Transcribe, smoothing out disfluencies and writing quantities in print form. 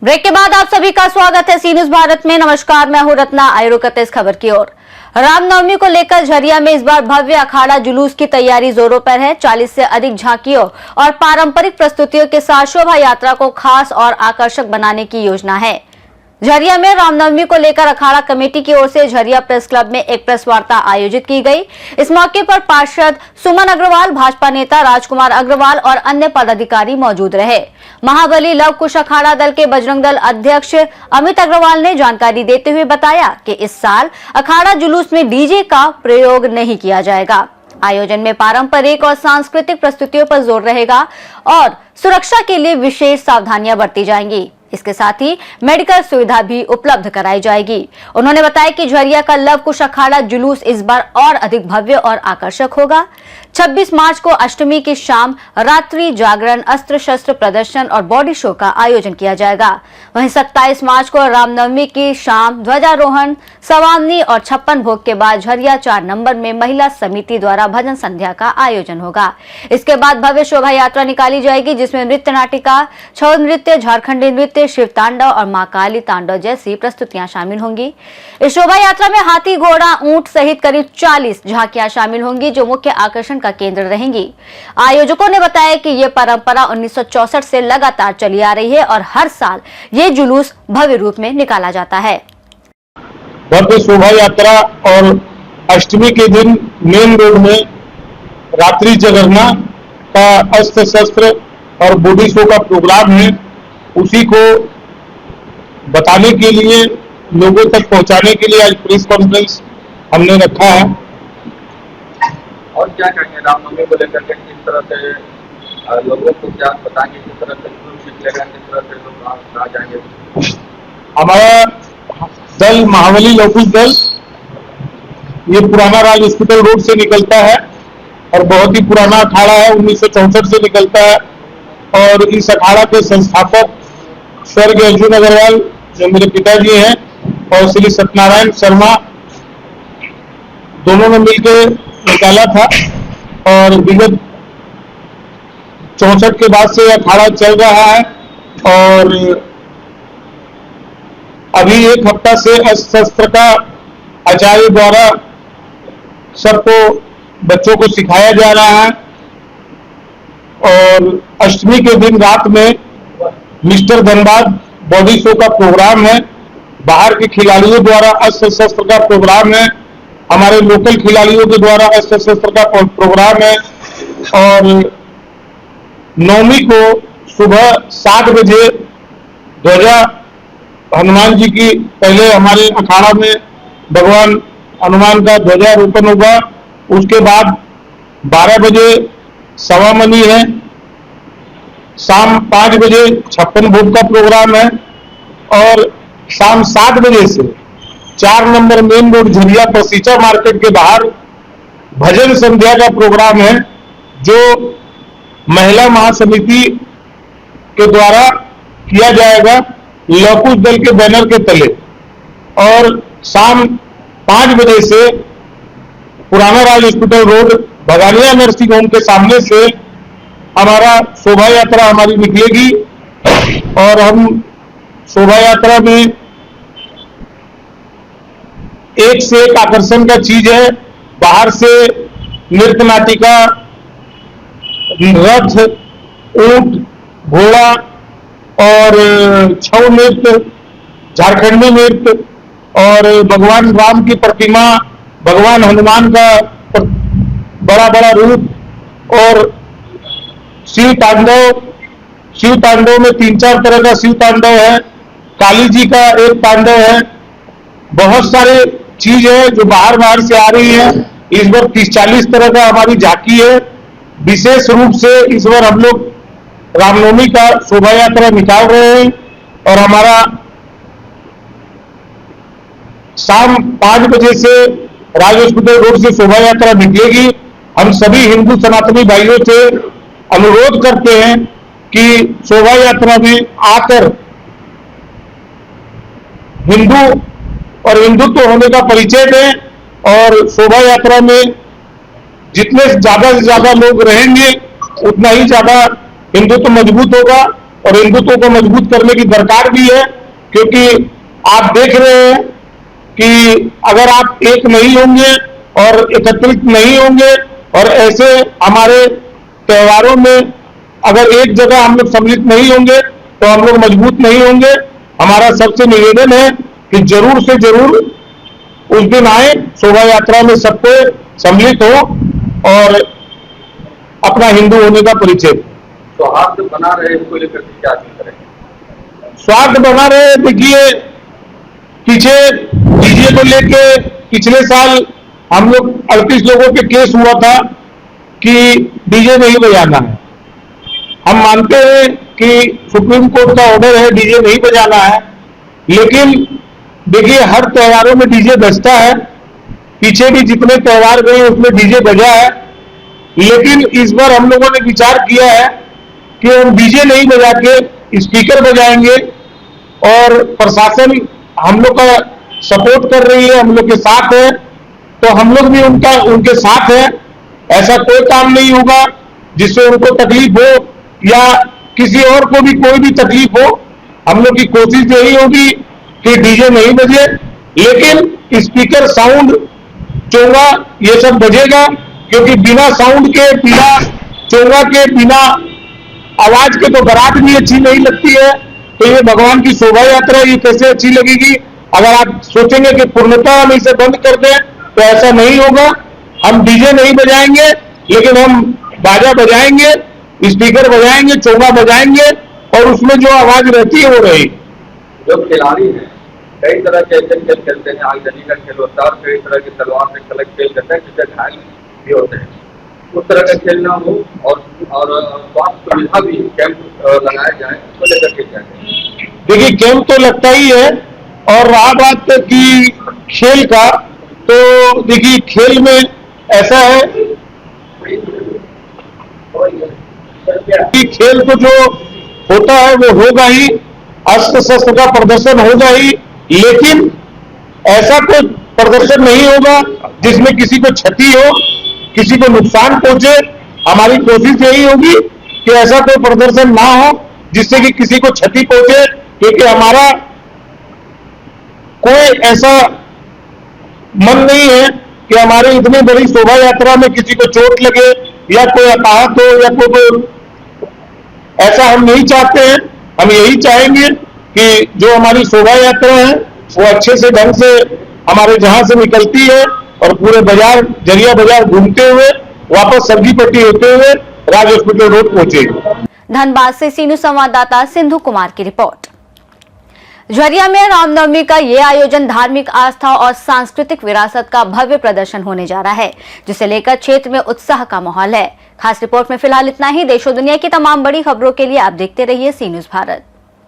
Break के बाद आप सभी का स्वागत है सी न्यूज भारत में। नमस्कार, मैं हूं रत्ना। आइए रुक करते इस खबर की ओर। रामनवमी को लेकर झरिया में इस बार भव्य अखाड़ा जुलूस की तैयारी जोरों पर है। 40 से अधिक झांकियों और पारंपरिक प्रस्तुतियों के साथ शोभा यात्रा को खास और आकर्षक बनाने की योजना है। झरिया में रामनवमी को लेकर अखाड़ा कमेटी की ओर से झरिया प्रेस क्लब में एक प्रेस वार्ता आयोजित की गई। इस मौके पर पार्षद सुमन अग्रवाल, भाजपा नेता राजकुमार अग्रवाल और अन्य पदाधिकारी मौजूद रहे। महाबली लव कुश अखाड़ा दल के बजरंग दल अध्यक्ष अमित अग्रवाल ने जानकारी देते हुए बताया कि इस साल अखाड़ा जुलूस में डीजे का प्रयोग नहीं किया जाएगा। आयोजन में पारंपरिक और सांस्कृतिक प्रस्तुतियों पर जोर रहेगा और सुरक्षा के लिए विशेष सावधानियां बरती जाएंगी। इसके साथ ही मेडिकल सुविधा भी उपलब्ध कराई जाएगी। उन्होंने बताया कि झरिया का लव कुश अखाड़ा जुलूस इस बार और अधिक भव्य और आकर्षक होगा। 26 मार्च को अष्टमी की शाम रात्रि जागरण, अस्त्र शस्त्र प्रदर्शन और बॉडी शो का आयोजन किया जाएगा। वहीं 27 मार्च को रामनवमी की शाम ध्वजारोहण, सवामनी और 56 भोग के बाद झरिया 4 नंबर में महिला समिति द्वारा भजन संध्या का आयोजन होगा। इसके बाद भव्य शोभा यात्रा निकाली जाएगी, जिसमें नृत्य नाटिका, छऊ नृत्य, झारखंडी नृत्य, शिव तांडव और मां काली तांडव जैसी प्रस्तुतियां शामिल होंगी। इस शोभा यात्रा में हाथी, घोड़ा, ऊंट सहित करीब 40 झांकियां शामिल होंगी, जो मुख्य आकर्षण का केंद्र रहेंगी। आयोजकों ने बताया कि ये परंपरा 1964 से लगातार चली आ रही है और हर साल ये जुलूस भव्य रूप में निकाला जाता है। भव्य शोभा यात्रा और अष्टमी के दिन मेन रोड में रात्रि जागरणा का अस्त्र शस्त्र और बॉडी शो का प्रोग्राम है। उसी को बताने के लिए, लोगों तक पहुंचाने के लिए आज प्रेस कॉन्फ्रेंस हमने रखा है। और क्या कहेंगे रामनवमी को लेकर के, किस तरह से लोगों को क्या बताएंगे, किस तरह से चलेगा, किस तरह से लोग आ जाएंगे? हमारा दल महाबली लौकुश दल ये पुराना राज हॉस्पिटल रोड से निकलता है और बहुत ही पुराना अखाड़ा है, 1964 से निकलता है। और इस अखाड़ा के संस्थापक स्वर्गीय अर्जुन अग्रवाल, जो मेरे पिताजी हैं, और श्री सत्यनारायण शर्मा, दोनों ने मिलकर निकाला था। और विगत 64 के बाद से अखाड़ा चल रहा है और अभी एक हफ्ता से अस्त्र शस्त्र का आचार्य द्वारा सबको, बच्चों को सिखाया जा रहा है। और अष्टमी के दिन रात में मिस्टर धनबाद बॉडी शो का प्रोग्राम है। बाहर के खिलाड़ियों द्वारा अस्त्र शस्त्र का प्रोग्राम है। हमारे लोकल खिलाड़ियों के द्वारा अस्त्र शस्त्र का प्रोग्राम है। और नवमी को सुबह 7 बजे ध्वजा हनुमान जी की, पहले हमारे अखाड़ा में भगवान हनुमान का ध्वजारोपण होगा। उसके बाद 12 बजे सवामनी है। शाम 5 बजे 56 भोग का प्रोग्राम है। और शाम 7 बजे से 4 नंबर मेन रोड झरिया पसीचा मार्केट के बाहर भजन संध्या का प्रोग्राम है, जो महिला महासमिति के द्वारा किया जाएगा लौकुश दल के बैनर के तले। और शाम 5 बजे से पुराना Raj hospital road Bhagania nursing home के सामने से हमारा शोभा यात्रा हमारी निकलेगी। और हम शोभा यात्रा में एक से एक आकर्षण का चीज है। बाहर से नृत्य नाटिका, रथ, ऊंट, घोड़ा और छऊ नृत्य, झारखंडी नृत्य और भगवान राम की प्रतिमा, भगवान हनुमान का बड़ा बड़ा रूप और शिव तांडव में 3-4 तरह का शिव तांडव है। काली जी का एक तांडव है। बहुत सारे चीज है जो बाहर से आ रही है। इस बार 30-40 तरह का हमारी झांकी है। विशेष रूप से इस बार हम लोग रामनवमी का शोभा यात्रा निकाल रहे हैं। और हमारा शाम 5 बजे से राज हॉस्पिटल रोड से शोभा यात्रा निकलेगी। हम सभी हिंदू सनातनी भाइयों से अनुरोध करते हैं कि शोभा यात्रा में आकर हिंदू और हिंदुत्व होने का परिचय दें और शोभा यात्रा में जितने ज्यादा से ज्यादा लोग रहेंगे उतना ही ज्यादा हिंदुत्व मजबूत होगा, और हिंदुत्व को मजबूत करने की दरकार भी है, क्योंकि आप देख रहे हैं कि अगर आप एक नहीं होंगे और एकत्रित नहीं होंगे और ऐसे हमारे त्योहारों में अगर एक जगह हम लोग सम्मिलित नहीं होंगे तो हम लोग मजबूत नहीं होंगे। हमारा सबसे निवेदन है कि जरूर से जरूर उस दिन आए, शोभा यात्रा में सबको सम्मिलित हो और अपना हिंदू होने का परिचय। सौहार्द बना रहे इसको लेकर के क्या करेंगे? स्वार्थ बना रहे, देखिए पीछे डीजे को लेके पिछले साल हम लोग 38 लोगों पे केस हुआ था कि डीजे नहीं बजाना है। हम मानते हैं कि सुप्रीम कोर्ट का ऑर्डर है डीजे नहीं बजाना है, लेकिन देखिए हर त्योहारों में डीजे बजता है, पीछे भी जितने त्योहार गए उसमें डीजे बजा है, लेकिन इस बार हम लोगों ने विचार किया है कि हम डीजे नहीं बजा के स्पीकर बजाएंगे, और प्रशासन हम लोग का सपोर्ट कर रही है, हम लोग के साथ है, तो हम लोग भी उनके साथ है। ऐसा कोई काम नहीं होगा जिससे उनको तकलीफ हो या किसी और को भी कोई भी तकलीफ हो। हम लोग की कोशिश यही होगी कि डीजे नहीं बजे, लेकिन स्पीकर, साउंड, चोंगा ये सब बजेगा, क्योंकि बिना साउंड के, बिना चोंगा के, बिना आवाज के तो बारात भी अच्छी नहीं लगती है। तो ये भगवान की शोभा यात्रा ये कैसे अच्छी लगेगी? अगर आप सोचेंगे कि पूर्णतः हम इसे बंद कर दें तो ऐसा नहीं होगा। हम डीजे नहीं बजाएंगे, लेकिन हम बाजा बजाएंगे, स्पीकर बजाएंगे, चोंगा बजाएंगे, और उसमें जो आवाज रहती है वो रहेगी। जो खिलाड़ी हैं कई तरह के ऐसे खेल खेलते हैं, आगजनी का खेल होता है और कई तरह की तलवार से कलक खेल करते हैं जिससे घायल भी होते हैं। उस तरह का खेल ना हो और स्वास्थ्य सुविधा भी कैंप लगाया जाए, उसको लेकर के जाए। देखिए कैंप तो लगता ही है, और रहा बात की खेल का, तो देखिए खेल में ऐसा है कि खेल तो जो होता है वो होगा ही, अस्त्र शस्त्र का प्रदर्शन होगा ही, लेकिन ऐसा कोई प्रदर्शन नहीं होगा जिसमें किसी को क्षति हो, किसी को नुकसान पहुंचे। हमारी कोशिश यही होगी कि ऐसा कोई प्रदर्शन ना हो जिससे कि किसी को क्षति पहुंचे, क्योंकि हमारा कोई ऐसा मन नहीं है कि हमारी इतनी बड़ी शोभा यात्रा में किसी को चोट लगे या कोई हताहत हो या कोई, ऐसा हम नहीं चाहते हैं। हम यही चाहेंगे कि जो हमारी शोभा यात्रा है वो अच्छे से ढंग से हमारे जहां से निकलती है और पूरे बाजार, जरिया बाजार घूमते हुए वापस सब्जी पट्टी होते हुए राज हॉस्पिटल रोड पहुंचेगी। धनबाद से सीनू संवाददाता सिंधु कुमार की रिपोर्ट। झरिया में रामनवमी का ये आयोजन धार्मिक आस्था और सांस्कृतिक विरासत का भव्य प्रदर्शन होने जा रहा है, जिसे लेकर क्षेत्र में उत्साह का माहौल है। खास रिपोर्ट में फिलहाल इतना ही। देश और दुनिया की तमाम बड़ी खबरों के लिए आप देखते रहिए सी न्यूज़ भारत।